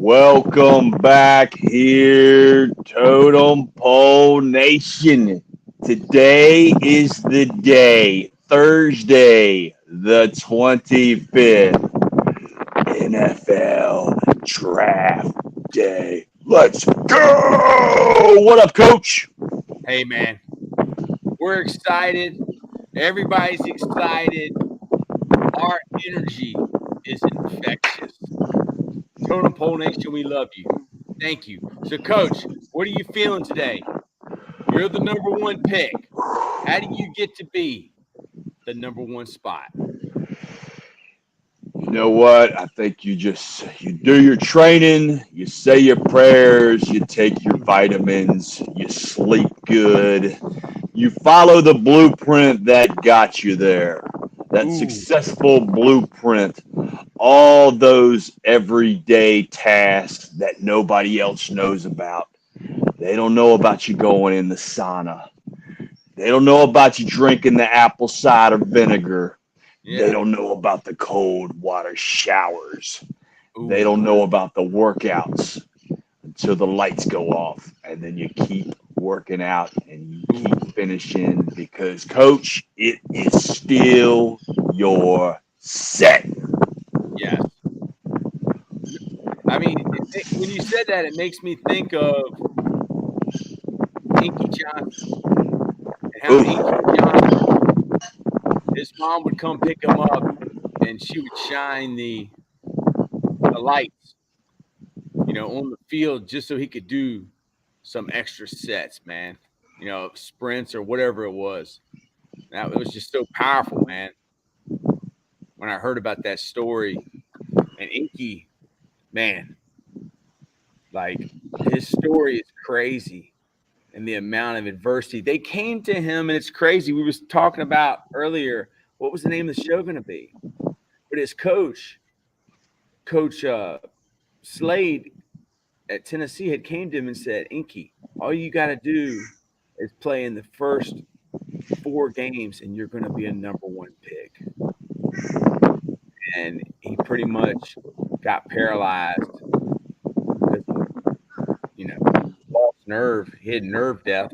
Welcome back here, Totem Pole Nation. Today is the day, Thursday, the 25th, NFL Draft Day. Let's go! What up, Coach? Hey, man, we're excited. Everybody's excited. Our energy is infectious. Totem Pole Nation, we love you. Thank you. So, Coach, what are you feeling today? You're the number one pick. How do you get to be the number one spot? You know what? I think you do your training, you say your prayers, you take your vitamins, you sleep good, you follow the blueprint that got you there. That Ooh, successful blueprint, all those everyday tasks that nobody else knows about. They don't know about you going in the sauna. They don't know about you drinking the apple cider vinegar. They yeah. don't know about the cold water showers. They Ooh, don't know about the workouts until the lights go off. And then you keep working out and you ooh, keep finishing because, coach, it is still your set. yes. I mean, when you said that, it makes me think of Inky Johnson and how Ooh, Inky Johnson, his mom would come pick him up and she would shine the lights, on the field just so he could do some extra sets, man. Sprints or whatever it was. Now it was just so powerful, man. When I heard about that story and Inky, man, like his story is crazy and the amount of adversity. They came to him and it's crazy. We was talking about earlier, what was the name of the show going to be? But his coach Slade at Tennessee had came to him and said, Inky, all you got to do is play in the first 4 games and you're going to be a number one pick. And he pretty much got paralyzed because of, lost nerve. He had nerve death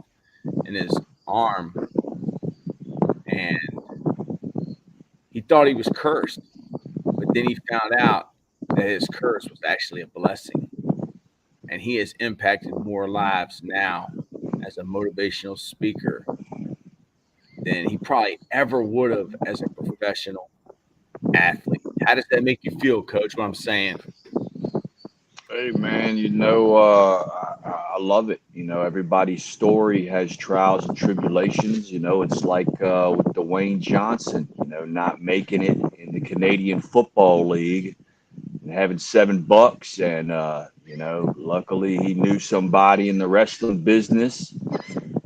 in his arm and he thought he was cursed. But then he found out that his curse was actually a blessing. And he has impacted more lives now as a motivational speaker than he probably ever would have as a professional athlete. How does that make you feel, Coach? What I'm saying? hey man, I love it. Everybody's story has trials and tribulations. It's like with Dwayne Johnson, not making it in the Canadian Football League and having $7. And, luckily he knew somebody in the wrestling business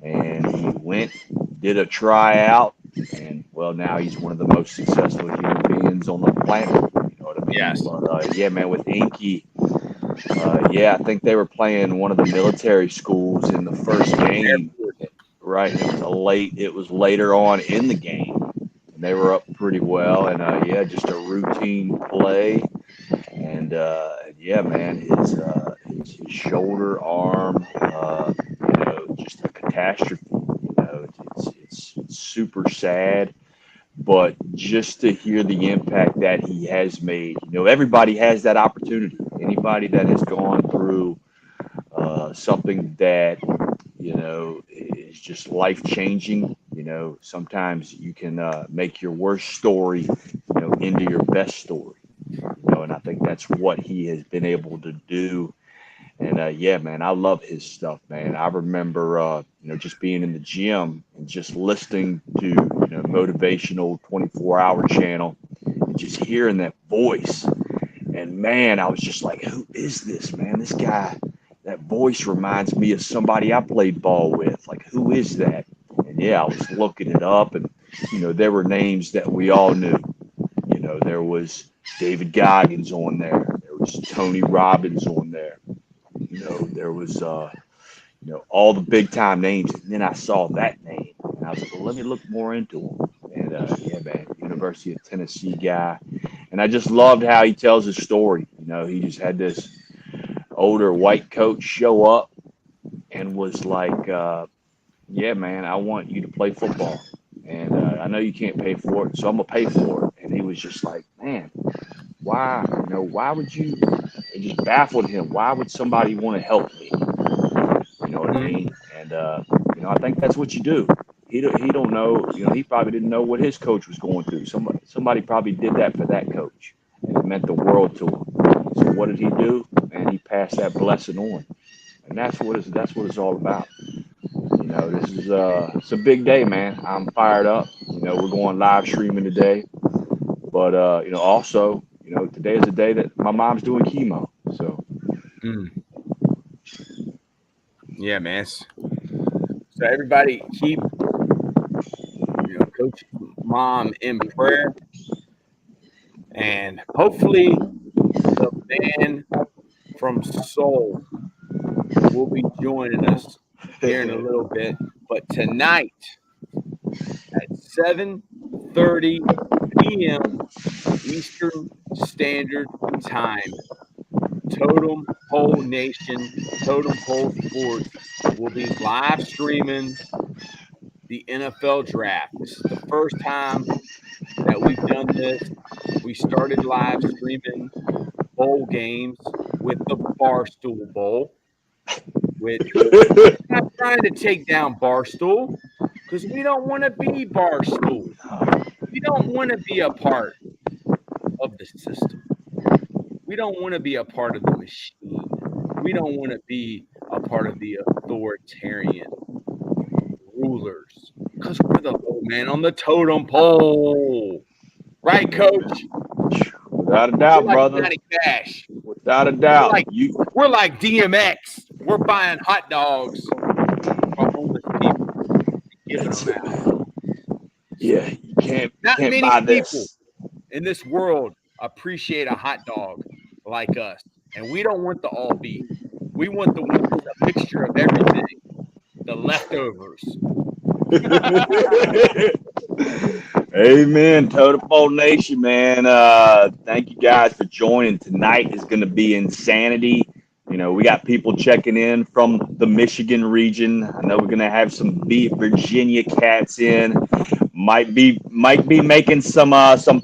and he went, did a tryout. And, well, now he's one of the most successful human beings on the planet. You know what I mean? Yes. But, yeah, man, with Inky, yeah, I think they were playing one of the military schools in the first game. Right, it was later on in the game, and they were up pretty well. And yeah, just a routine play, and yeah, man, his shoulder arm, just a catastrophe. It's super sad, but just to hear the impact that he has made, everybody has that opportunity. Anybody that has gone through something that is just life changing. Sometimes you can make your worst story, into your best story. And I think that's what he has been able to do. And yeah, man, I love his stuff, man. I remember, just being in the gym and just listening to, motivational 24-hour channel and just hearing that voice. And man, I was just like, who is this, man? This guy, that voice reminds me of somebody I played ball with. Like, who is that? And yeah, I was looking it up, and, there were names that we all knew. There was David Goggins on there, there was Tony Robbins on there, there was, all the big time names. And then I saw that name, and I was like, well, let me look more into him. And yeah, man, University of Tennessee guy. And I just loved how he tells his story. He just had this older white coach show up and was like, yeah, man, I want you to play football. And I know you can't pay for it, so I'm going to pay for it. And he was just like, man, why? Why would you? It just baffled him. Why would somebody want to help me? You know what I mean? And, I think that's what you do. He don't know, he probably didn't know what his coach was going through. Somebody probably did that for that coach, and it meant the world to him. So what did he do? And he passed that blessing on. And that's what it's all about. This is it's a big day, man. I'm fired up. We're going live streaming today. But also, today is the day that my mom's doing chemo. So yeah, man. So everybody keep Coach Mom in prayer. And hopefully the band from Soul will be joining us here in a little bit. But tonight at 7:30 p.m. Eastern Standard Time, Totem Pole Nation, Totem Pole Sports will be live streaming the NFL draft. This is the first time that we've done this. We started live streaming bowl games with the Barstool Bowl, which I'm not trying to take down Barstool because we don't want to be Barstool. We don't want to be a part of the system. We don't want to be a part of the machine. We don't want to be a part of the authoritarian rulers because we're the low man on the totem pole. Right, Coach? Without a doubt, brother. Johnny Cash. Without a doubt. We're like DMX. We're buying hot dogs from homeless people and giving them out. Yeah, you can't many buy people this. In this world appreciate a hot dog like us. And we don't want the all beef. We want the one with a mixture of everything. The leftovers. Amen. Totem Pole Nation, man. Thank you guys for joining. Tonight is going to be insanity. We got people checking in from the Michigan region. I know we're going to have some Virginia cats in. Might be making some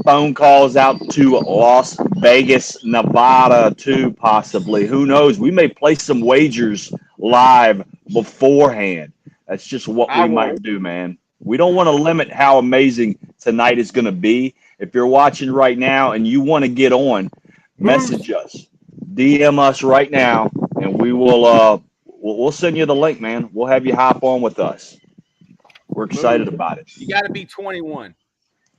phone calls out to Las Vegas, Nevada too, possibly. Who knows? We may place some wagers live beforehand. That's just what we might do, man. We don't want to limit how amazing tonight is going to be. If you're watching right now and you want to get on, message us, DM us right now, and we will we'll send you the link, man. We'll have you hop on with us. We're excited about it. You got to be 21.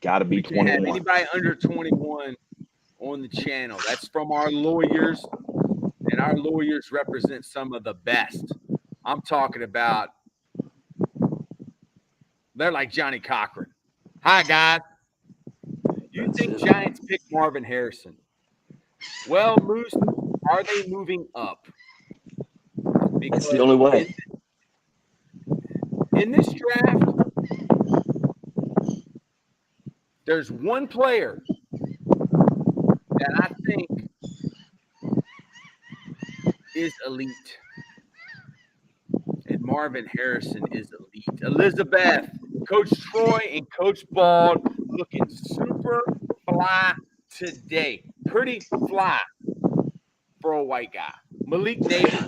Got to be 21. Have anybody under 21 on the channel. That's from our lawyers, and our lawyers represent some of the best. I'm talking about, they're like Johnny Cochran. Hi, guys. You think Giants picked Marvin Harrison? Well, Moose, are they moving up? Because that's the only way. In this draft, there's one player that I think is elite. And Marvin Harrison is elite. Elizabeth, Coach Troy, and Coach Bald looking super fly today. Pretty fly for a white guy. Malik Neighbors.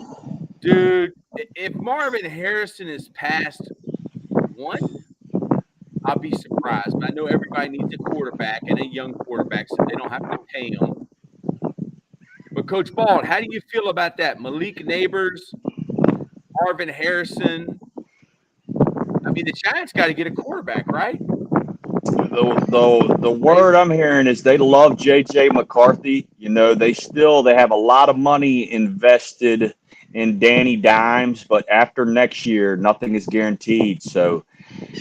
Dude, if Marvin Harrison is past 1, I'll be surprised. But I know everybody needs a quarterback and a young quarterback, so they don't have to pay him. But Coach Bald, how do you feel about that? Malik Neighbors, Marvin Harrison. I mean, the Giants got to get a quarterback, right? The word I'm hearing is they love J.J. McCarthy. You know, they have a lot of money invested in Danny Dimes, but after next year, nothing is guaranteed. So,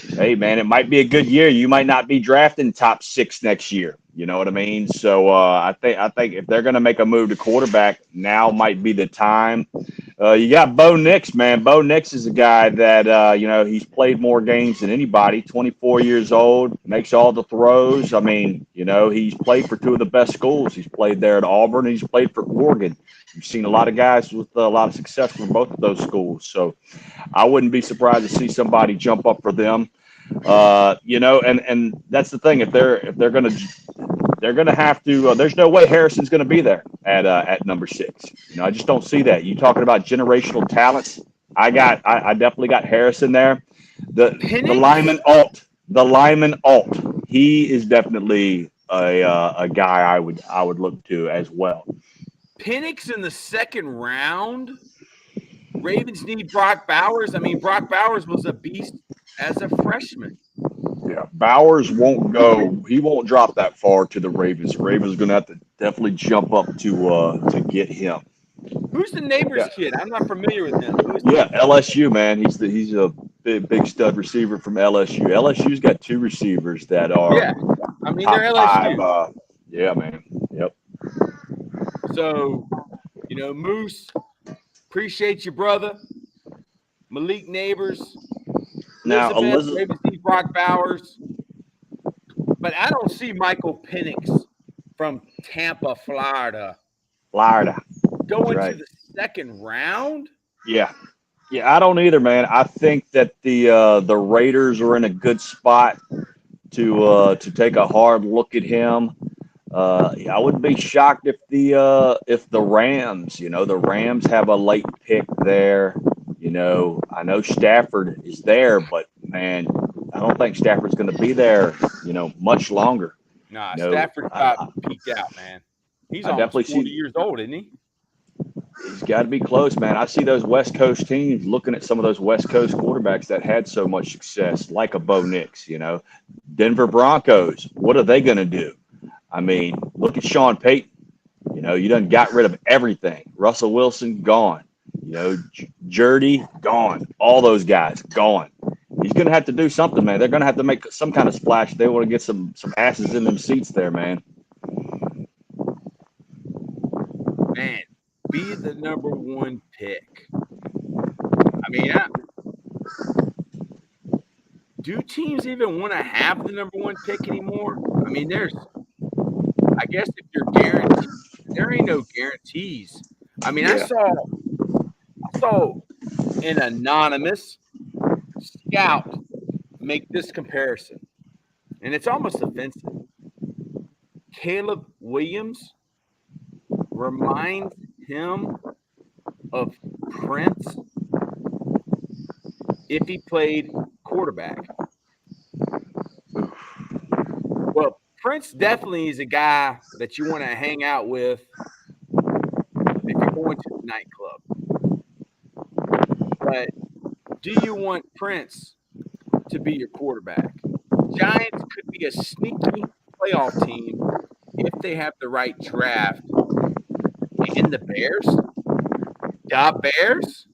hey, man, it might be a good year. You might not be drafting top 6 next year. You know what I mean? So I think if they're going to make a move to quarterback, now might be the time. You got Bo Nix, man. Bo Nix is a guy that, he's played more games than anybody. 24 years old, makes all the throws. I mean, he's played for two of the best schools. He's played there at Auburn, and he's played for Oregon. You've seen a lot of guys with a lot of success from both of those schools. So I wouldn't be surprised to see somebody jump up for them. And that's the thing. If they're gonna have to. There's no way Harrison's gonna be there at number 6. I just don't see that. You talking about generational talents? I definitely got Harrison there. The lineman alt. He is definitely a guy I would look to as well. Penix in the second round. Ravens need Brock Bowers. I mean, Brock Bowers was a beast as a freshman. Yeah, Bowers won't go. He won't drop that far to the Ravens. The Ravens are going to have to definitely jump up to get him. Who's the neighbor's kid? I'm not familiar with him. LSU, man. He's a big stud receiver from LSU. LSU's got 2 receivers that are they're LSU. 5. Yeah, man. Yep. So, Moose, appreciate you, brother. Malik Neighbors. Now, Ravens need Brock Bowers. But I don't see Michael Penix from Tampa, Florida. Going to the second round? Yeah, I don't either, man. I think that the Raiders are in a good spot to take a hard look at him. I wouldn't be shocked if the Rams, the Rams have a late pick there. I know Stafford is there, but man, I don't think Stafford's going to be there, much longer. Nah, Stafford's about peaked out, man. He's almost 40 years old, isn't he? He's got to be close, man. I see those West Coast teams looking at some of those West Coast quarterbacks that had so much success, like a Bo Nix, Denver Broncos. What are they going to do? I mean, look at Sean Payton. You done got rid of everything. Russell Wilson, gone. Jurdy, gone. All those guys, gone. He's going to have to do something, man. They're going to have to make some kind of splash. They want to get some asses in them seats there, man. Man, be the number 1 pick. I mean, do teams even want to have the number 1 pick anymore? I mean, I guess if you're guaranteed, there ain't no guarantees. I mean, I saw an anonymous scout make this comparison, and it's almost offensive. Caleb Williams reminds him of Prince if he played quarterback. Well, Prince definitely is a guy that you want to hang out with if you're going to the nightclub. But do you want Prince to be your quarterback? Giants could be a sneaky playoff team if they have the right draft. And the Bears? The Bears?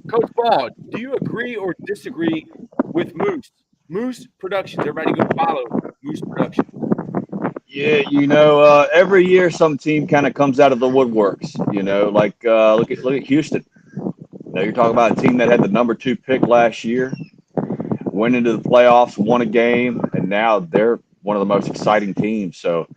Coach Ball, do you agree or disagree with Moose? Moose Productions. Everybody go follow Moose Productions. Yeah, every year some team kind of comes out of the woodworks. Look at Houston. You're talking about a team that had the number 2 pick last year, went into the playoffs, won a game, and now they're one of the most exciting teams. So,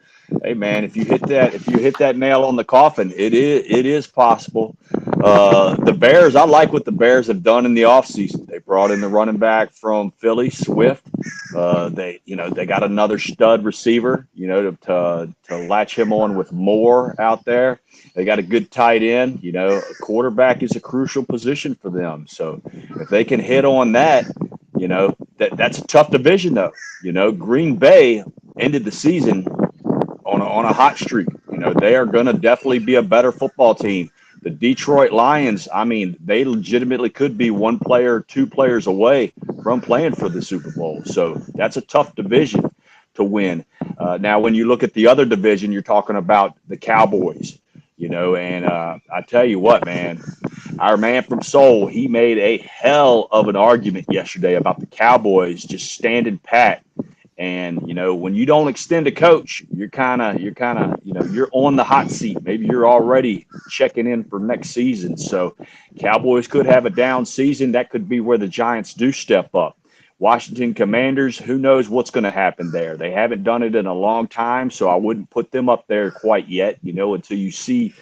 hey man, if you hit that nail on the coffin, it is possible. The Bears, I like what the Bears have done in the offseason. They brought in the running back from Philly, Swift. They got another stud receiver, to latch him on with Moore out there. They got a good tight end. A quarterback is a crucial position for them. So if they can hit on that, that's a tough division though. Green Bay ended the season on a hot streak. They are going to definitely be a better football team. The Detroit Lions, I mean, they legitimately could be 1 player, 2 players away from playing for the Super Bowl. So that's a tough division to win. Now, when you look at the other division, you're talking about the Cowboys, and I tell you what, man, our man from Seoul, he made a hell of an argument yesterday about the Cowboys just standing pat And when you don't extend a coach, you're kind of you're on the hot seat. Maybe you're already checking in for next season. So Cowboys could have a down season. That could be where the Giants do step up. Washington Commanders, who knows what's going to happen there? They haven't done it in a long time, so I wouldn't put them up there quite yet, until you see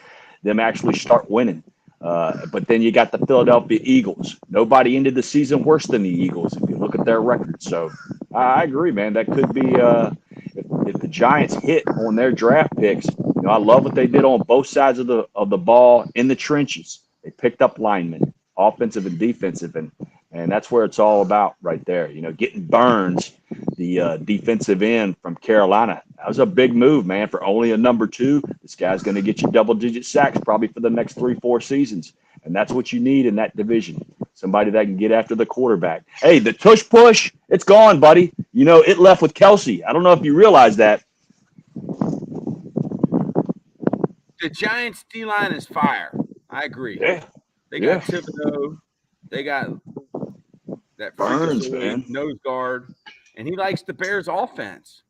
them actually start winning. But then you got the Philadelphia Eagles. Nobody ended the season worse than the Eagles if you look at their record. So I agree, man. That could be if the Giants hit on their draft picks. I love what they did on both sides of the ball in the trenches. They picked up linemen, offensive and defensive, and that's where it's all about right there. Getting Burns, the defensive end from Carolina. That was a big move, man, for only a number 2. This guy's going to get you double-digit sacks probably for the next 3-4 seasons, and that's what you need in that division. Somebody that can get after the quarterback. Hey, the tush push, it's gone, buddy. It left with Kelsey. I don't know if you realize that. The Giants' D-line is fire. I agree. Yeah. They got Thibodeau. They got that Burns, man, nose guard, and he likes the Bears' offense.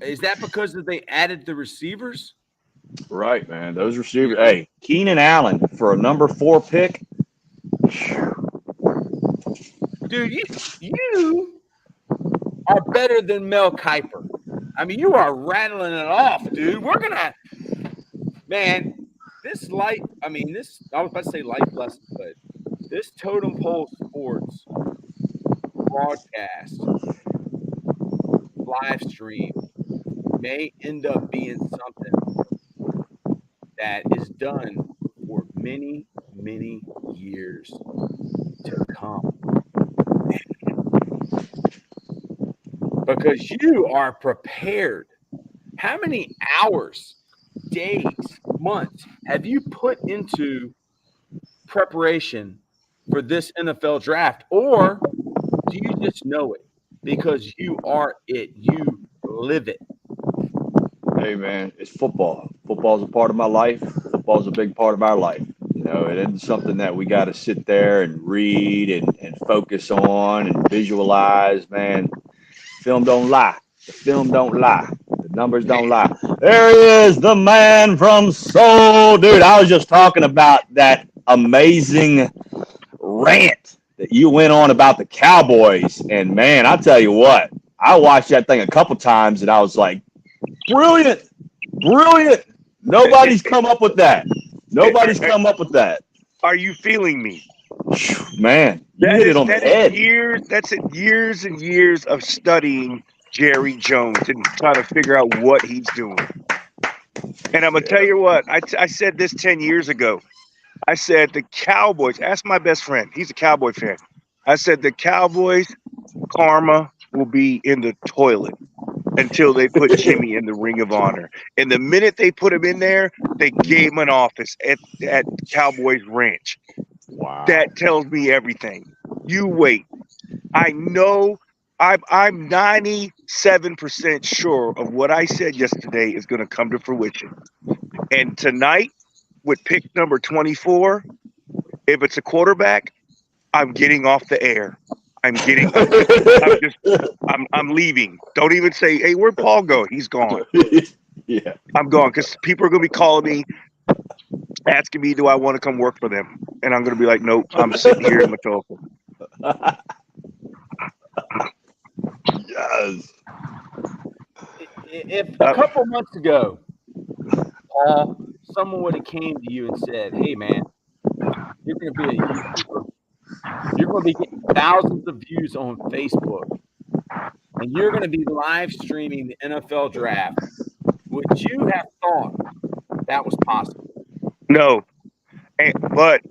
Is that because they added the receivers? Right, man. Those receivers. Hey, Keenan Allen for a number 4 pick. Dude, you are better than Mel Kiper. I mean, you are rattling it off, dude. We're gonna, man. This I was about to say life lesson, but this Totem Pole Sports broadcast live stream may end up being something that is done for many, many years to come. Because you are prepared. How many hours, days, months have you put into preparation for this NFL draft? Or do you just know it because you are it? You live it. Hey, man, it's football. Football's a part of my life. Football's a big part of our life. It isn't something that we got to sit there and read and focus on and visualize, man. Film don't lie. The film don't lie. The numbers don't lie. There he is, the man from Soul. Dude, I was just talking about that amazing rant that you went on about the Cowboys. And, man, I'll tell you what. I watched that thing a couple times, and I was like, brilliant. Brilliant. Nobody's come up with that. Nobody's come up with that. Are you feeling me? Man, you hit it on the head. That's years and years of studying Jerry Jones and trying to figure out what he's doing. And I'm going to tell you what, I said this 10 years ago. I said the Cowboys, ask my best friend, he's a Cowboy fan. I said the Cowboys' karma will be in the toilet until they put Jimmy in the Ring of Honor. And the minute they put him in there, they gave him an office at Cowboys Ranch. Wow. That tells me everything. You wait. I know I'm 97% sure of what I said yesterday is going to come to fruition. And tonight, with pick number 24, if it's a quarterback, I'm getting off the air. I'm leaving. Don't even say, hey, where'd Paul go? He's gone. Yeah. I'm gone because people are going to be calling me, asking me, do I want to come work for them? And I'm going to be like, nope, I'm sitting here in Matoka. Yes. If a couple months ago, Paul, someone would have came to you and said, hey, man, you're going to be a YouTuber. You're going to be getting thousands of views on Facebook, and you're going to be live streaming the NFL draft. Would you have thought that was possible? No, but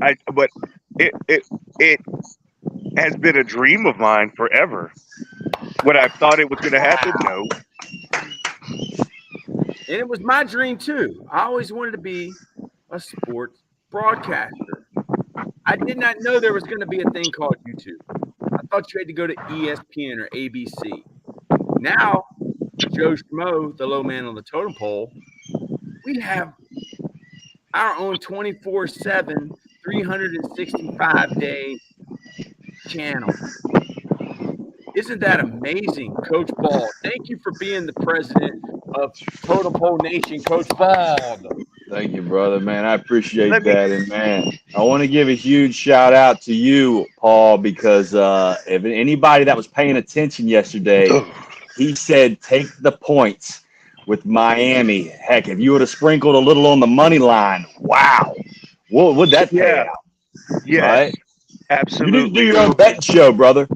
it has been a dream of mine forever. Would I thought it was going to happen? No. And it was my dream too. I always wanted to be a sports broadcaster. I did not know there was going to be a thing called YouTube. I thought you had to go to ESPN or ABC. Now, Joe Schmo, the low man on the totem pole, we have our own 24/7, 365-day channel. Isn't that amazing, Coach Ball? Thank you for being the president of Totem Pole Nation, Coach Ball. Thank you, brother, man. I appreciate Let me- that. And, man, I want to give a huge shout out to you, Paul, because if anybody that was paying attention yesterday, he said take the points with Miami. Heck, if you would have sprinkled a little on the money line, wow, what would that pay Yeah. out? Yes, Right? absolutely. You need to do your own betting show, brother.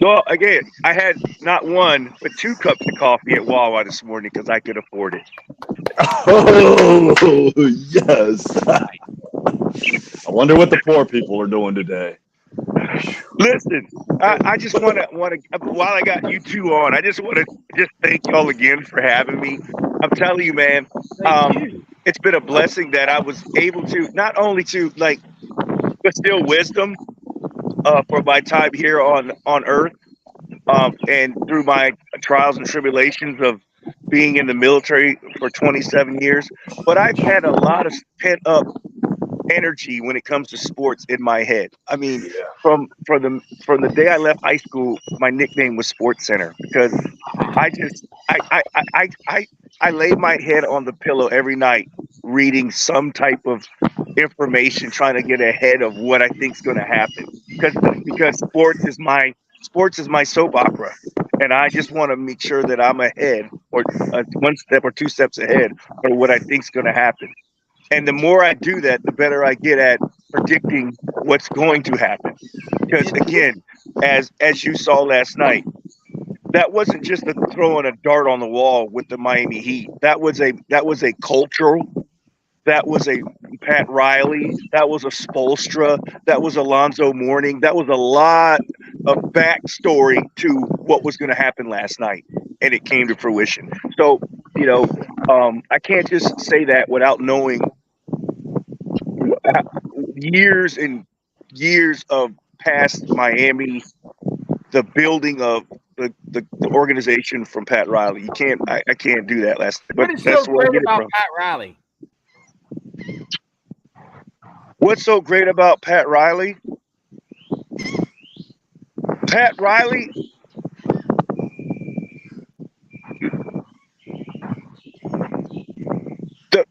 Well, again, I had not one but 2 cups of coffee at Wawa this morning because I could afford it. Oh, yes. I wonder what the poor people are doing today. Listen, I just want to while I got you two on, I just want to just thank y'all again for having me. I'm telling you, man, Thank you. it's been a blessing that I was able to not only to like distill wisdom for my time here on Earth, and through my trials and tribulations of being in the military for 27 years, but I've had a lot of pent up energy when it comes to sports in my head. I mean, from the day I left high school, my nickname was Sports Center because I just I laid my head on the pillow every night reading some type of information, trying to get ahead of what I think's going to happen. Because sports is my soap opera, and I just want to make sure that I'm ahead, or one step or 2 steps ahead, of what I think's going to happen. And the more I do that, the better I get at predicting what's going to happen. Because again, as you saw last night, that wasn't just throwing a dart on the wall with the Miami Heat. That was a cultural. That was a Pat Riley. That was a Spoelstra. That was Alonzo Mourning. That was a lot of backstory to what was going to happen last night, and it came to fruition. So, I can't just say that without knowing years and years of past Miami, the building of the organization from Pat Riley. You can't, I can't do that last. What But is that's so where I great get it about from. Pat Riley? What's so great about Pat Riley? Pat Riley,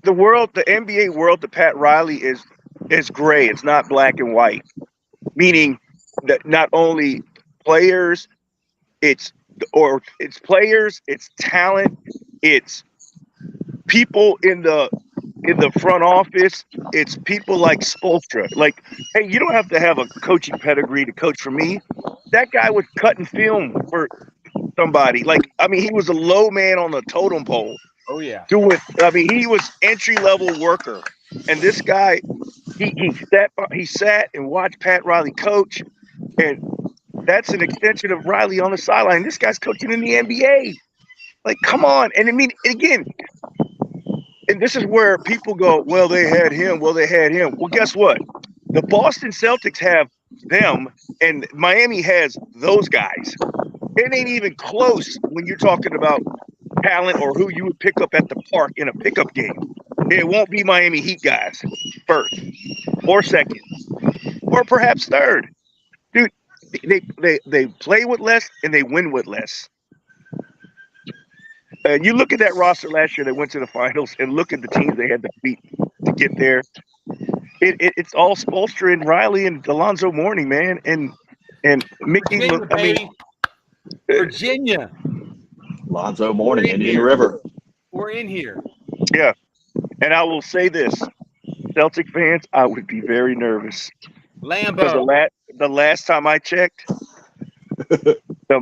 the world, the NBA world to Pat Riley is gray. It's not black and white. Meaning that not only players, it's players, it's talent, it's people in the front office, it's people like Spoelstra. Like, hey, you don't have to have a coaching pedigree to coach for me. That guy was cutting film for somebody. Like, I mean, he was a low man on the totem pole. Oh yeah. He was entry level worker. And this guy, he sat and watched Pat Riley coach, and that's an extension of Riley on the sideline. This guy's coaching in the NBA. Like, come on. And I mean, again, and this is where people go, well, they had him. Well, guess what? The Boston Celtics have them, and Miami has those guys. It ain't even close when you're talking about talent or who you would pick up at the park in a pickup game. It won't be Miami Heat guys first or second or perhaps third. Dude, they play with less and they win with less. And you look at that roster last year that went to the finals, and look at the teams they had to beat to get there. It's all Spoelstra and Riley and Alonzo Mourning, man, and Mickey. Virginia, baby. Virginia. Alonzo Mourning, Indian River. We're in here. Yeah, and I will say this, Celtic fans, I would be very nervous because Lambo. the last time I checked, the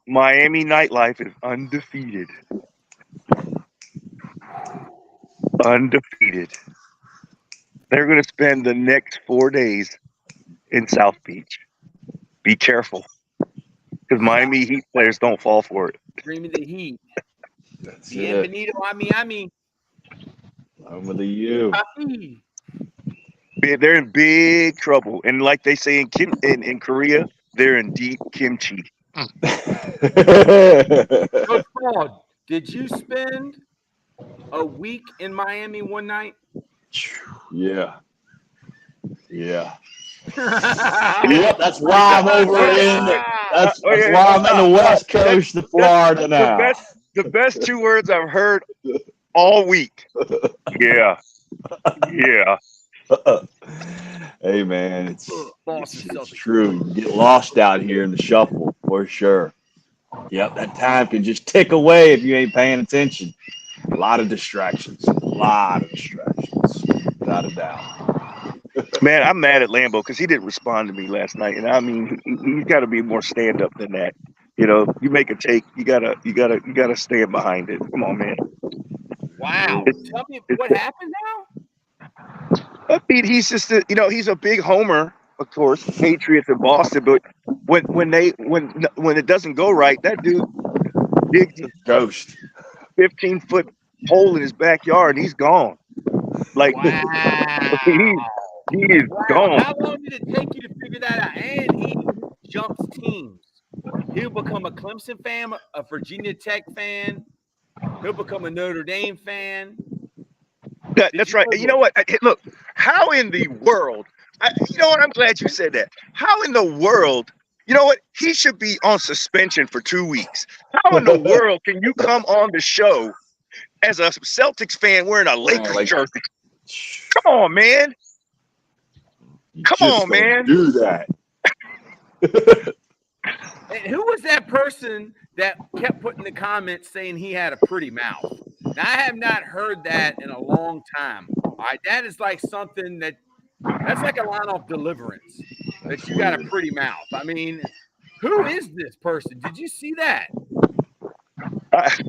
Miami nightlife is undefeated. Undefeated. They're going to spend the next 4 days in South Beach. Be careful, because Miami Heat players don't fall for it. Dreaming the Heat. That's Bienvenido a Miami. Over to you. They're in big trouble, and like they say in Korea, they're in deep kimchi. Coach Paul, did you spend a week in Miami one night? Yeah. Yep, that's why I'm over in. That's yeah, why I'm in the west coast of Florida the now. best two words I've heard all week. Yeah. Yeah. Hey man, it's Boston it's Celtics. true. You get lost out here in the shuffle for sure. Yep, that time can just tick away if you ain't paying attention. A lot of distractions. Without a doubt. Man, I'm mad at Lambo because he didn't respond to me last night. And I mean, he's got to be more stand up than that. You know, you make a take, you gotta stand behind it. Come on, man. Wow. Tell me what happened now? I mean, he's just he's a big homer, of course, Patriots and Boston. But when it doesn't go right, that dude digs a Ghost. 15-foot hole in his backyard and he's gone. Like Wow. he is gone. How long did it take you to figure that out? And he jumps teams. He'll become a Clemson fan, a Virginia Tech fan. He'll become a Notre Dame fan. That's right. And you know what? Look, how in the world? You know what? I'm glad you said that. How in the world? You know what? He should be on suspension for 2 weeks. How in the world can you come on the show as a Celtics fan wearing a Lakers jersey? Come on, man. Come on, man. Do that. And who was that person that kept putting the comments saying he had a pretty mouth? Now, I have not heard that in a long time. All right, that is like something that's like a line off Deliverance, that you got a pretty mouth. I mean, who is this person? Did you see that?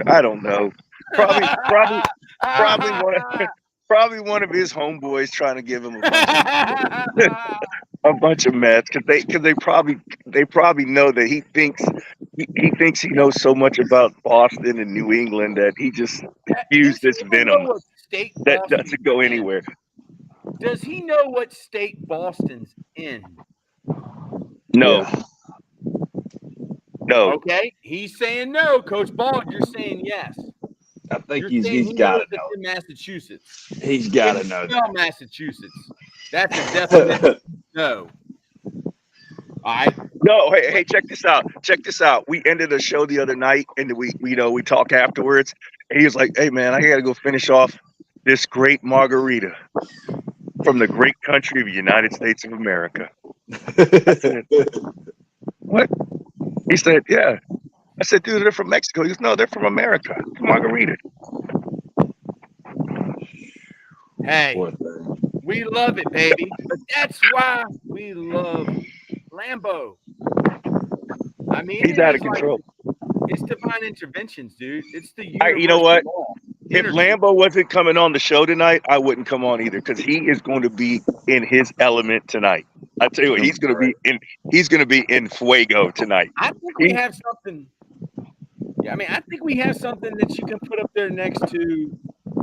I don't know. Probably one of his homeboys trying to give him a bunch of mess because they probably know that he thinks he knows so much about Boston and New England that he just used this venom that doesn't go anywhere. Does he know what state Boston's in? No. Yeah. No. Okay, he's saying no. Coach Ball, you're saying yes. I think You're he's got to know. In Massachusetts. He's got to know. Spell Massachusetts. That's a definite no. All right. No, hey, check this out. We ended a show the other night, and we talk afterwards. And he was like, "Hey, man, I gotta go finish off this great margarita from the great country of the United States of America." I said, "What?" He said, "Yeah." I said, "Dude, they're from Mexico." He goes, "No, they're from America. Margarita." Hey, we love it, baby. But that's why we love Lambo. I mean, he's out of control. It's divine interventions, dude. It's the you know what? If Energy. Lambo wasn't coming on the show tonight, I wouldn't come on either because he is going to be in his element tonight. I tell you what, he's going to be in fuego tonight. I think we have something. Yeah, I mean, I think we have something that you can put up there next to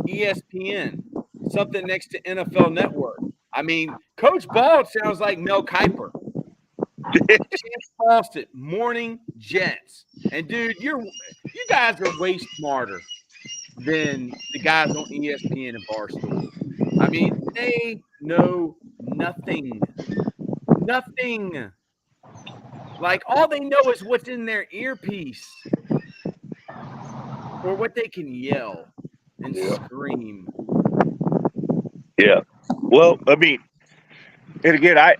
ESPN, something next to NFL Network. I mean, Coach Ball sounds like Mel Kiper. Chance Fawcett, Morning Jets. And dude, you guys are way smarter than the guys on ESPN and Barstool. I mean, they know nothing. Nothing. Like, all they know is what's in their earpiece or what they can yell and scream. Yeah. Well, I mean, and again, I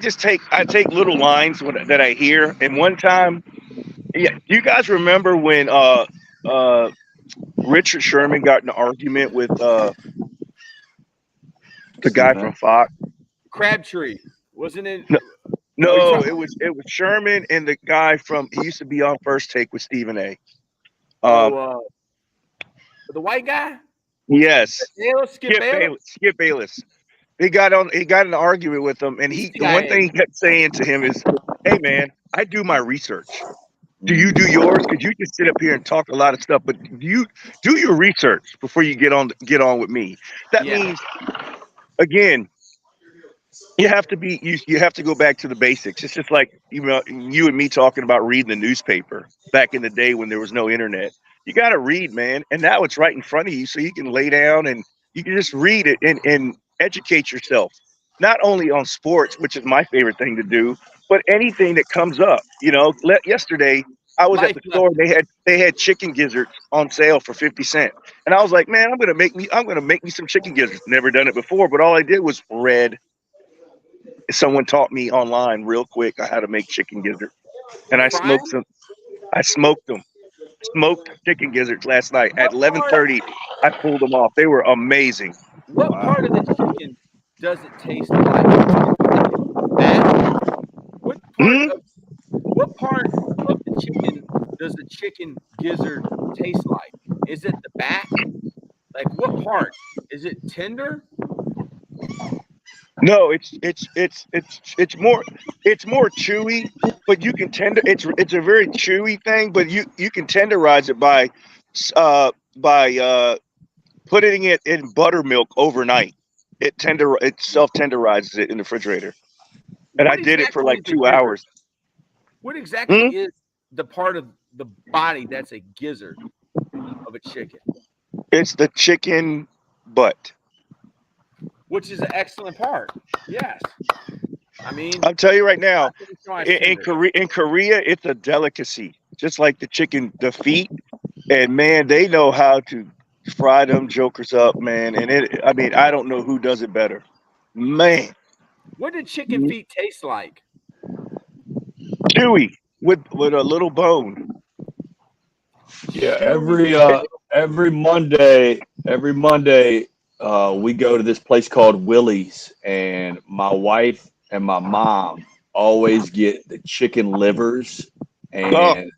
take little lines that I hear. And one time, yeah, you guys remember when Richard Sherman got in an argument with the guy from Fox? Crabtree, wasn't it? No, it was Sherman and the guy he used to be on First Take with Stephen A. The white guy? Yes. Skip Bayless. He got in an argument with him, and the one thing he kept saying to him is, "Hey man, I do my research. Do you do yours? Because you just sit up here and talk a lot of stuff, but you do your research before you get on with me." That means, again, you have to go back to the basics. It's just like you and me talking about reading the newspaper back in the day when there was no internet. You got to read, man, and now it's right in front of you, so you can lay down and you can just read it and educate yourself. not only on sports, which is my favorite thing to do, but anything that comes up. Yesterday I was at Life the store. lesson. They had chicken gizzards on sale for 50 cents, and I was like, man, I'm gonna make me some chicken gizzards. Never done it before, but all I did was read. Someone taught me online real quick how to make chicken gizzards, and You I fry smoked 'em? some. I smoked them. Smoked chicken gizzards last night at What part? 11:30. I pulled them off. They were amazing. What Wow. part of the chicken does it taste like? Is it the back? What part Mhm. of what part of the chicken does the chicken gizzard taste like? Is it the back? Like what part? Is it tender? No, it's more chewy, but you can tender. It's a very chewy thing, but you can tenderize it by putting it in buttermilk overnight. It self tenderizes it in the refrigerator, and I What did it for exactly like is a 2 hours. gizzard? What exactly Hmm? is the part of the body that's a gizzard of a chicken? It's the chicken butt. Which is an excellent part. Yes. I mean, I'll tell you right now, not that it's not as in tender. Korea, it's a delicacy, just like the feet. And man, they know how to fry them jokers up, man. And I mean, I don't know who does it better, man. What did chicken feet taste like? Chewy with a little bone. Yeah, Chewy. every Monday, we go to this place called Willie's, and my wife and my mom always get the chicken livers, Oh, and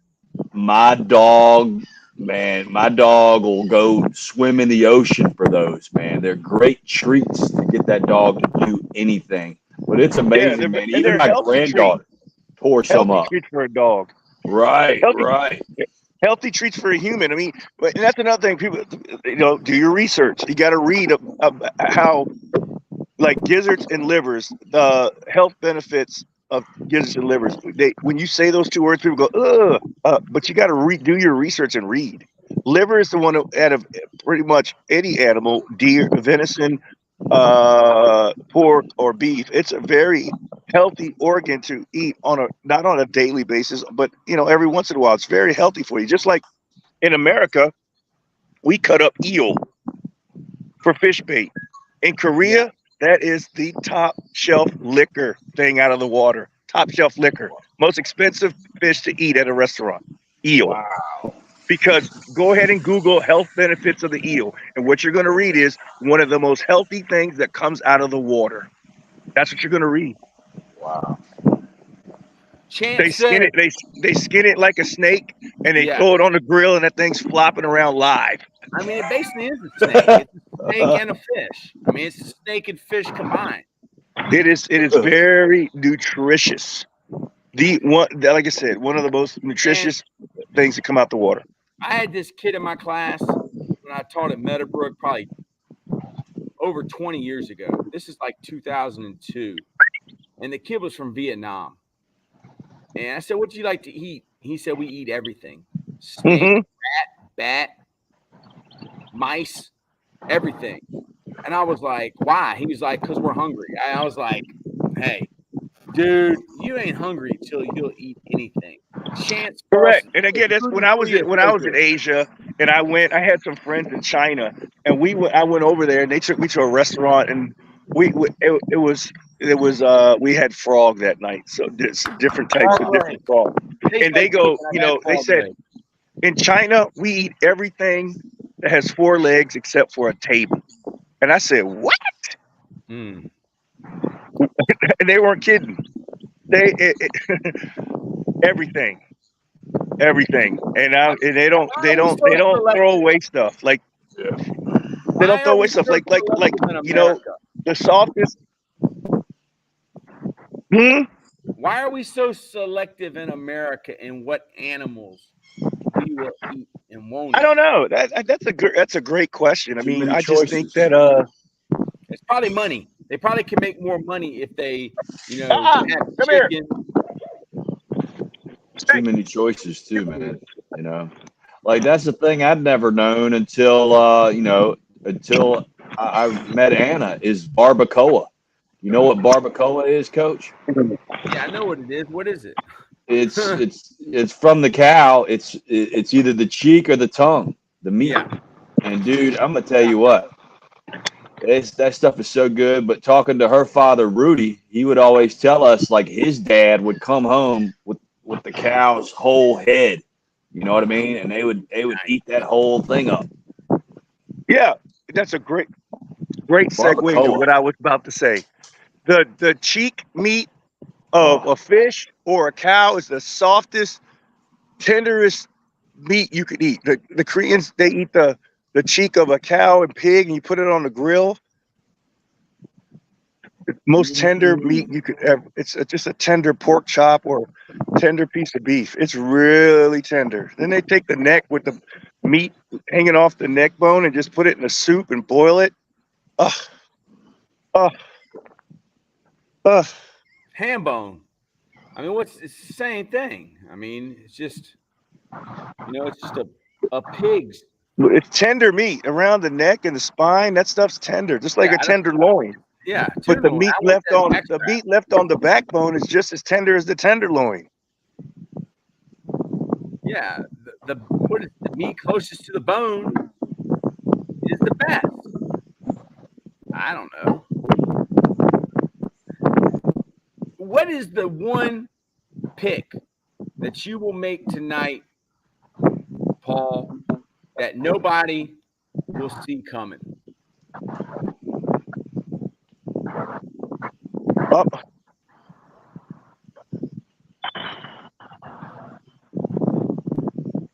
my dog, man, my dog will go swim in the ocean for those, man. They're great treats to get that dog to do anything. But it's yeah, amazing, man. and Even they're my healthy treats. granddaughter tore some Healthy up. treats for a dog. Right, Healthy right. healthy treats for a human. I mean, and that's another thing. People, do your research. You got to read how like gizzards and livers, the health benefits of gizzards and livers. When you say those two words, people go, ugh. But you got to do your research and read. Liver is the one out of pretty much any animal, deer, venison, pork, or beef. It's a very healthy organ to eat not on a daily basis, but every once in a while. It's very healthy for you. Just like in America, we cut up eel for fish bait. In Yeah. Korea, that is the top shelf liquor thing out of the water. Top shelf liquor. Most expensive fish to eat at a restaurant. Eel. Wow. Because go ahead and Google health benefits of the eel. And what you're going to read is one of the most healthy things that comes out of the water. That's what you're going to read. Wow. They Chance skin said, it. They skin it like a snake, and they yeah. throw it on the grill, and that thing's flopping around live. I mean, it basically is a snake. It's a snake and a fish. I mean, it's a snake and fish combined. It is very nutritious. Like I said, one of the most nutritious things that come out the water. I had this kid in my class when I taught at Meadowbrook probably over 20 years ago. This is like 2002. And the kid was from Vietnam. And I said, what do you like to eat? He said, we eat everything. Snake, Hmm. bat, mice, everything. And I was like, why? He was like, because we're hungry. I was like, hey, dude, you ain't hungry until you'll eat anything. Chance. Correct. And again, that's when I was in Asia, and I had some friends in China, and I went over there, and they took me to a restaurant, and we had frog that night, so different types of different frog. And they go, they said in China we eat everything that has four legs except for a table. And I said, what? Mm. And they weren't kidding. Everything, and they don't throw away stuff like they don't throw away stuff like the softest. Why are we so selective in America in what animals we will eat and won't? I don't know. That's a great question. I Too mean, many I just think choices. that it's probably money. They probably can make more money if they, have come here. chicken. Too many choices too, man. Like that's the thing I'd never known until I met Anna is barbacoa. You know what barbacoa is, Coach? Yeah, I know what it is. What is it? It's from the cow. It's either the cheek or the tongue, the meat. Yeah. And dude, I'm gonna tell you what, that stuff is so good. But talking to her father, Rudy, he would always tell us like his dad would come home with the cow's whole head. You know what I mean? And they would eat that whole thing up. Yeah, that's a great segue into what I was about to say. The cheek meat of a fish or a cow is the softest, tenderest meat you could eat. The Koreans, they eat the cheek of a cow and pig, and you put it on the grill. Most tender meat you could ever. It's just a tender pork chop or tender piece of beef. It's really tender. Then they take the neck with the meat hanging off the neck bone and just put it in a soup and boil it. Ham bone. I mean, it's the same thing. I mean, it's just, it's just a pig's. It's tender meat around the neck and the spine. That stuff's tender, just like a tenderloin. Yeah, but the meat left on the backbone is just as tender as the tenderloin. Yeah, the meat closest to the bone is the best. I don't know. What is the one pick that you will make tonight, Paul, that nobody will see coming?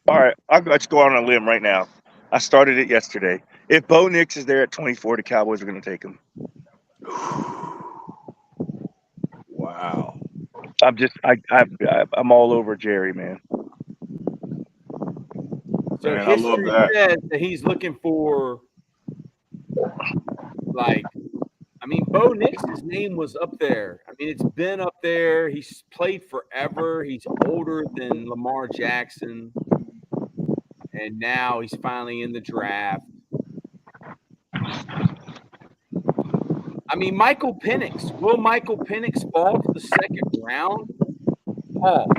All right, let's go out on a limb right now. I started it yesterday. If Bo Nix is there at 24, the Cowboys are going to take him. Wow. I'm all over Jerry, man. So man, history says that he's looking for, Bo Nix's name was up there. I mean, it's been up there. He's played forever. He's older than Lamar Jackson. And now he's finally in the draft. I mean, Michael Penix. Will Michael Penix fall to the second round? Paul.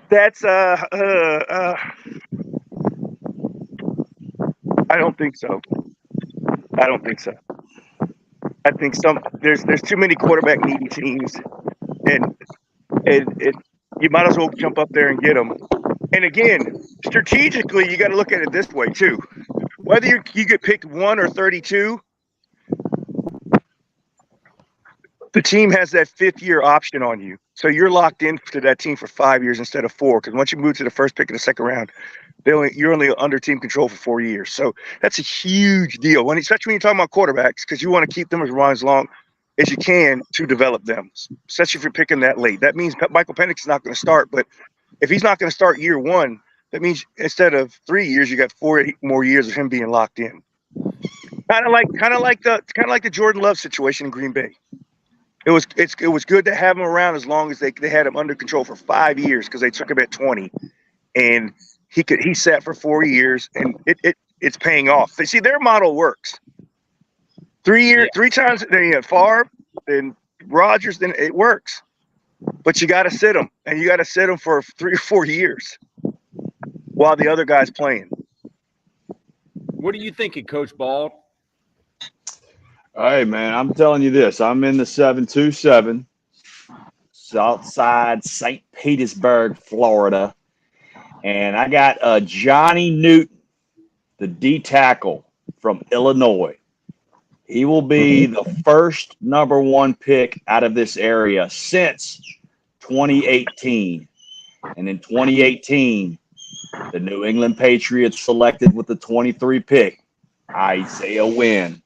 That's I don't think so. I think there's too many quarterback needy teams, and you might as well jump up there and get them. And again, strategically, you got to look at it this way too. Whether you get picked 1 or 32, the team has that 5th-year option on you, so you're locked into that team for 5 years instead of 4. Because once you move to the first pick in the second round, you're only under team control for 4 years. So that's a huge deal, especially when you're talking about quarterbacks, because you want to keep them as long as you can to develop them, especially if you're picking that late. That means Michael Penix is not going to start, but if he's not going to start year 1, that means instead of 3 years, you got 4 more years of him being locked in. Kind of like the Jordan Love situation in Green Bay. It was good to have him around as long as they had him under control for 5 years, because they took him at 20, and he sat for 4 years, and it's paying off. They see their model works. 3 years, 3 times. Then you have Favre, then Rodgers, then it works. But you got to sit them, and you got to sit them for 3 or 4 years while the other guy's playing. What are you thinking, Coach Bald? Hey, man, I'm telling you this. I'm in the 727, Southside St. Petersburg, Florida. And I got Johnny Newton, the D tackle from Illinois. He will be the first number 1 pick out of this area since 2018. And in 2018, the New England Patriots selected with the 23 pick Isaiah Wynn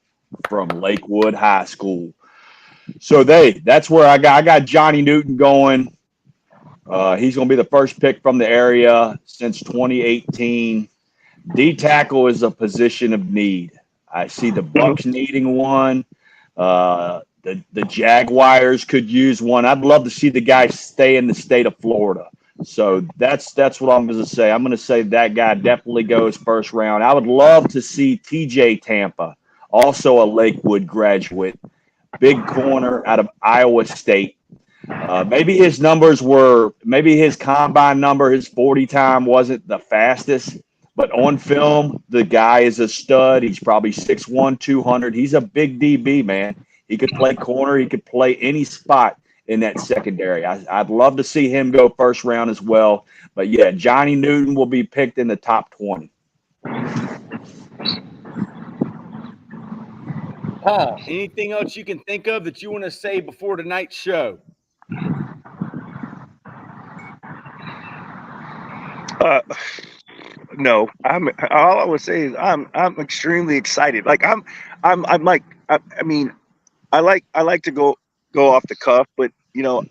from Lakewood High School. So that's where I got Johnny Newton going. He's going to be the first pick from the area since 2018. D tackle is a position of need. I see the Bucs needing one. The Jaguars could use one. I'd love to see the guy stay in the state of Florida. So that's what I'm going to say. I'm going to say that guy definitely goes first round. I would love to see TJ Tampa, also a Lakewood graduate, big corner out of Iowa State. Maybe his combine number, his 40 time wasn't the fastest, but on film, the guy is a stud. He's probably 6'1", 200. He's a big DB, man. He could play corner. He could play any spot in that secondary. I'd love to see him go first round as well. But, yeah, Johnny Newton will be picked in the top 20. Paul, anything else you can think of that you want to say before tonight's show? No, all I would say is I'm extremely excited. Like I like to go off the cuff, but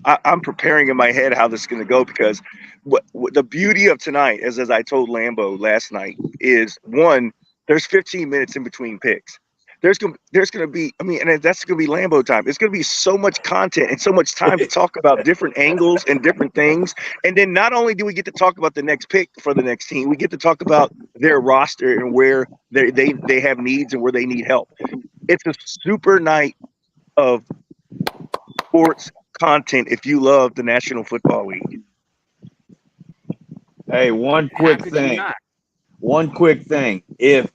I'm preparing in my head how this is going to go, because what the beauty of tonight is, as I told Lambo last night, is one, there's 15 minutes in between picks. There's going to be, and that's going to be Lambo time. It's going to be so much content and so much time to talk about different angles and different things. And then not only do we get to talk about the next pick for the next team, we get to talk about their roster and where they have needs and where they need help. It's a super night of sports content if you love the National Football League. Hey, one quick thing. If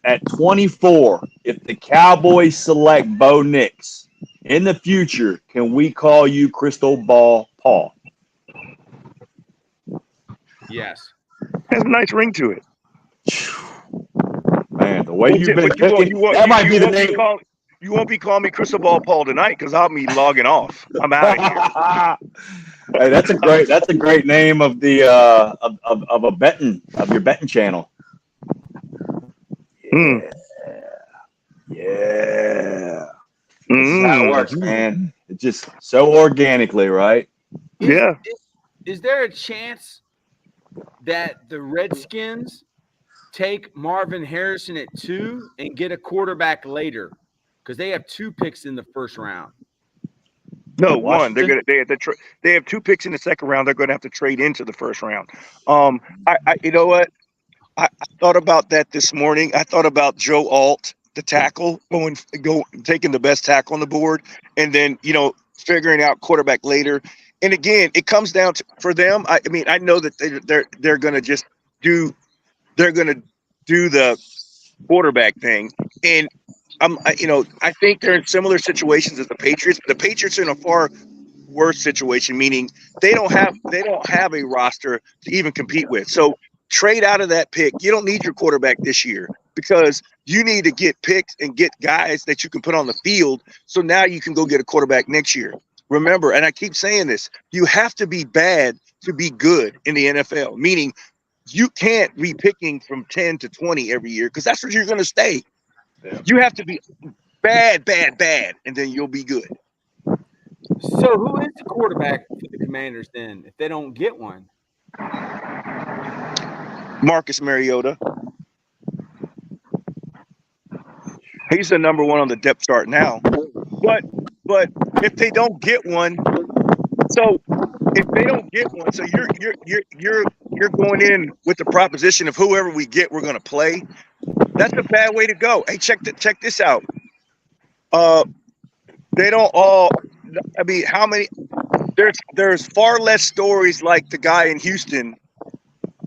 at 24, if the Cowboys select Bo Nix in the future, can we call you Crystal Ball Paul? Yes. Has a nice ring to it. Man, the way you've been picking, that might be the name. You won't be calling me Crystal Ball Paul tonight, because I'll be logging off. I'm out of here. Hey, that's a great name of the of your betting channel. Yeah. This is how it works, man. It's just so organically, right? Is there a chance that the Redskins take Marvin Harrison at 2 and get a quarterback later? Because they have 2 picks in the first round. No, one. They have 2 picks in the second round. They're going to have to trade into the first round. You know what? I thought about that this morning. I thought about Joe Alt, the tackle, taking the best tackle on the board, and then figuring out quarterback later. And again, it comes down to, for them. I know that they're going to just do the quarterback thing, and I think they're in similar situations as the Patriots. The Patriots are in a far worse situation, meaning they don't have a roster to even compete with. So trade out of that pick. You don't need your quarterback this year, because you need to get picks and get guys that you can put on the field. So now you can go get a quarterback next year. Remember, and I keep saying this, you have to be bad to be good in the NFL, meaning you can't be picking from 10 to 20 every year, because that's where you're going to stay. Yeah. You have to be bad, and then you'll be good. So who is the quarterback for the Commanders then, if they don't get one? Marcus Mariota. He's the number 1 on the depth chart now. But if they don't get one, so you're going in with the proposition of whoever we get, we're going to play. That's a bad way to go. Hey, check this out. They don't all. How many? There's far less stories like the guy in Houston.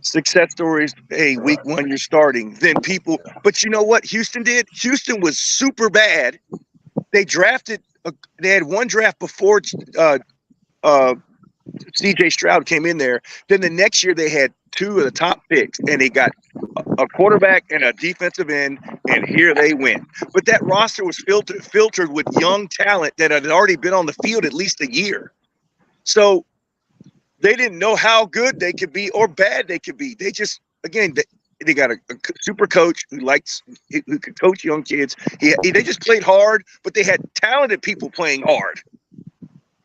Success stories. Hey, week 1 you're starting. Than people. But you know what Houston did? Houston was super bad. They drafted. They had 1 draft before C.J. Stroud came in there. Then the next year they had 2 of the top picks, and they got a quarterback and a defensive end, and here they went. But that roster was filtered with young talent that had already been on the field at least a year. So they didn't know how good they could be or bad they could be. They just, again, they got a super coach who could coach young kids. They just played hard, but they had talented people playing hard.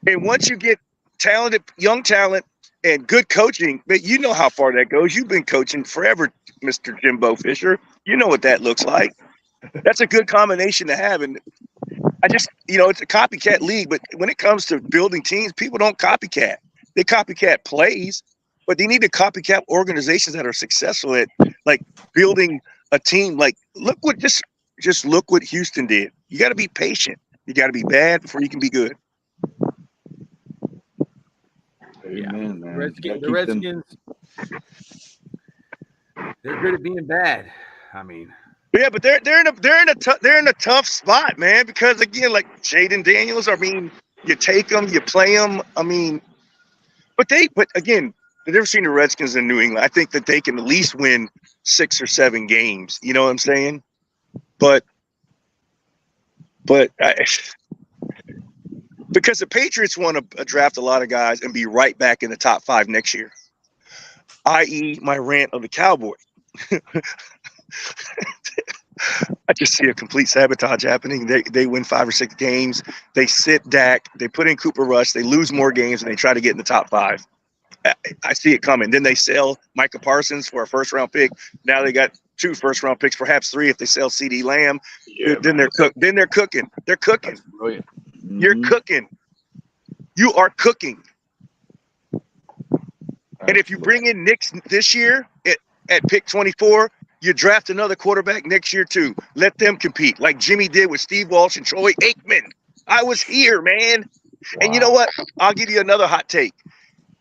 And once you get talented, young talent, and good coaching, but you know how far that goes. You've been coaching forever, Mr. Jimbo Fisher. You know what that looks like. That's a good combination to have. And it's a copycat league, but when it comes to building teams, people don't copycat. They copycat plays, but they need to copycat organizations that are successful at like building a team. Like just look what Houston did. You got to be patient. You got to be bad before you can be good. Amen, man. The Redskins, they're good at being bad. I mean, yeah, but they're in a tough spot, man. Because again, like Jaden Daniels, I mean, you take them, you play them. I mean, but again, the difference between the Redskins and New England, I think that they can at least win 6 or 7 games. You know what I'm saying? But because the Patriots want to draft a lot of guys and be right back in the top 5 next year, i.e., my rant of the Cowboy. I just see a complete sabotage happening. They win 5 or 6 games. They sit Dak. They put in Cooper Rush. They lose more games, and they try to get in the top 5. I see it coming. Then they sell Micah Parsons for a first-round pick. Now they got 2 first-round picks, perhaps 3 if they sell CeeDee Lamb. Yeah, then they're cooking. They're cooking. That's brilliant. Mm-hmm. You're cooking. You are cooking. And if you bring in Nick this year at pick 24, you draft another quarterback next year too. Let them compete like Jimmy did with Steve Walsh and Troy Aikman. I was here, man. Wow. And you know what? I'll give you another hot take.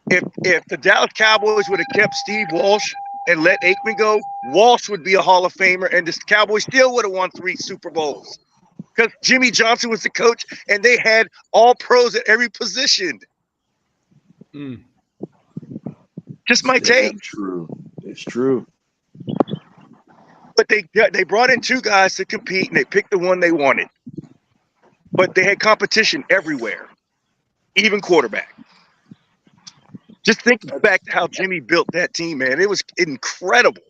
If the Dallas Cowboys would have kept Steve Walsh and let Aikman go, Walsh would be a Hall of Famer, and the Cowboys still would have won 3 Super Bowls because Jimmy Johnson was the coach, and they had all pros at every position. Just my take. It's true. But they brought in 2 guys to compete, and they picked the one they wanted. But they had competition everywhere, even quarterback. Just think back to how Jimmy built that team, man. It was incredible.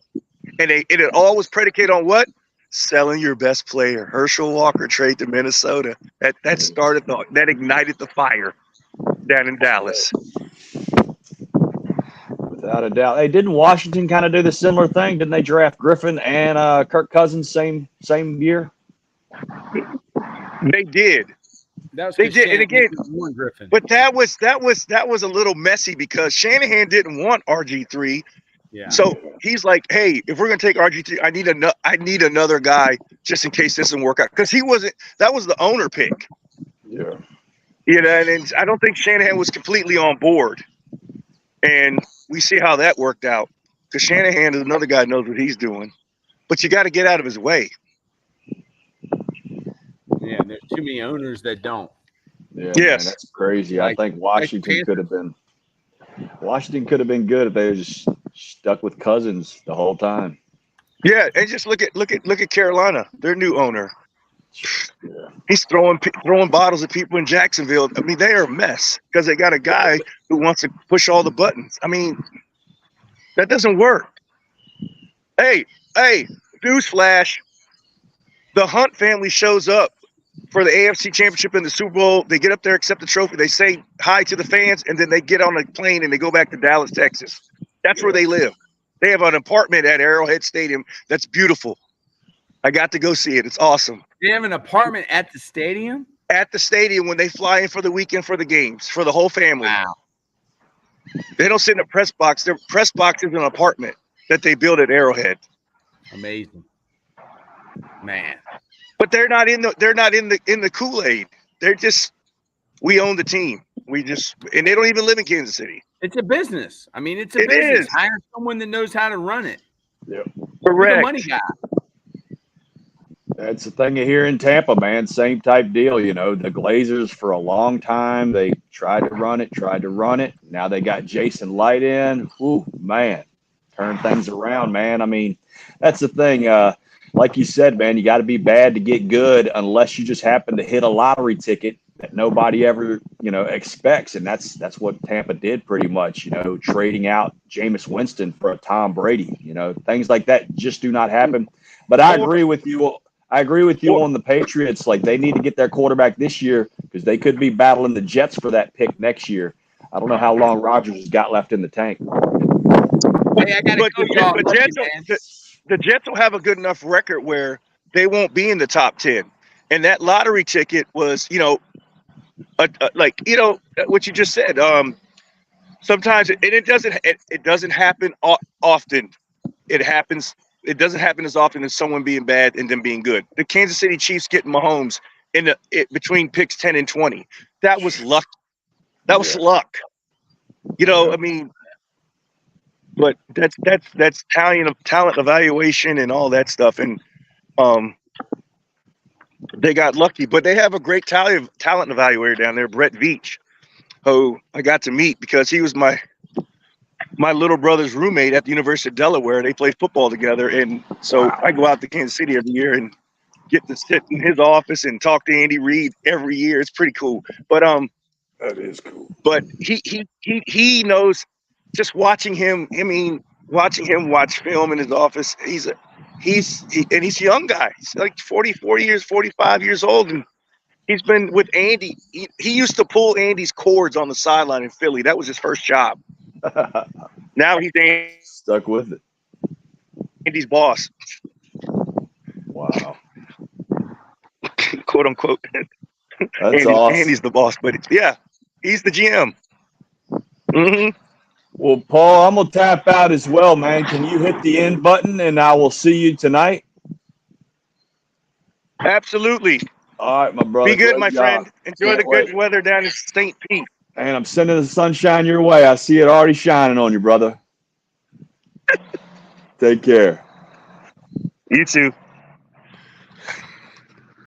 And it all was predicated on what? Selling your best player. Herschel Walker trade to Minnesota. That ignited the fire down in Dallas. Without a doubt. Hey, didn't Washington kind of do the similar thing? Didn't they draft Griffin and Kirk Cousins same year? They did. They did, and again, but that was a little messy because Shanahan didn't want RG3. Yeah. So he's like, "Hey, if we're gonna take RG3, I need another guy just in case this doesn't work out." Because he wasn't. That was the owner pick. Yeah. You know, and I don't think Shanahan was completely on board. And we see how that worked out. Because Shanahan is another guy who knows what he's doing, but you got to get out of his way. Yeah, there's too many owners that don't. Yeah, yes, man, that's crazy. I think Washington could have been good if they were just stuck with Cousins the whole time. Yeah, and just look at Carolina, their new owner. Yeah. He's throwing bottles at people in Jacksonville. I mean, they are a mess because they got a guy who wants to push all the buttons. I mean, that doesn't work. Hey, newsflash. The Hunt family shows up for the AFC Championship and the Super Bowl. They get up there, accept the trophy. They say hi to the fans, and then they get on a plane and they go back to Dallas, Texas. That's where they live. They have an apartment at Arrowhead Stadium that's beautiful. I got to go see it. It's awesome. They have an apartment at the stadium? At the stadium when they fly in for the weekend for the games, for the whole family. Wow. They don't sit in a press box. Their press box is an apartment that they built at Arrowhead. Amazing. Man. But they're not in the Kool-Aid. They're just, we own the team. And they don't even live in Kansas City. It's a business. I mean, it's a business. Hire someone that knows how to run it. Yeah. Correct. The money guy. That's the thing here in Tampa, man. Same type deal. You know, the Glazers for a long time, they tried to run it. Now they got Jason Light in. Ooh, man, turn things around, man. I mean, that's the thing. Like you said, man, you got to be bad to get good unless you just happen to hit a lottery ticket that nobody ever, expects. And that's what Tampa did pretty much, trading out Jameis Winston for a Tom Brady, things like that just do not happen. But I agree with you. On the Patriots. Like, they need to get their quarterback this year because they could be battling the Jets for that pick next year. I don't know how long Rodgers has got left in the tank. Hey, I gotta the Jets will have a good enough record where they won't be in the top 10. And that lottery ticket was, like, what you just said. Sometimes it doesn't happen often. It happens. It doesn't happen as often as someone being bad and then being good. The Kansas City Chiefs getting Mahomes between picks 10 and 20. That was luck. That was luck. I mean, but that's talent evaluation and all that stuff. And they got lucky, but they have a great talent evaluator down there, Brett Veach, who I got to meet because he was my little brother's roommate at the University of Delaware. They played football together, and so I go out to Kansas City every year and get to sit in his office and talk to Andy Reid every year. It's pretty cool. But that is cool. But he knows. Just watching him. I mean, watching him watch film in his office. He's a young guy. He's like 45 years old, and he's been with Andy. He used to pull Andy's cords on the sideline in Philly. That was his first job. Now he's stuck with it. Andy's boss. Wow. Quote unquote. That's awesome. Andy's the boss, but yeah, he's the GM. Mm-hmm. Well, Paul, I'm gonna tap out as well, man. Can you hit the end button, and I will see you tonight? Absolutely. All right, my brother. Be good, my friend. Enjoy the good weather down in St. Pete. And I'm sending the sunshine your way. I see it already shining on you, brother. Take care. You too.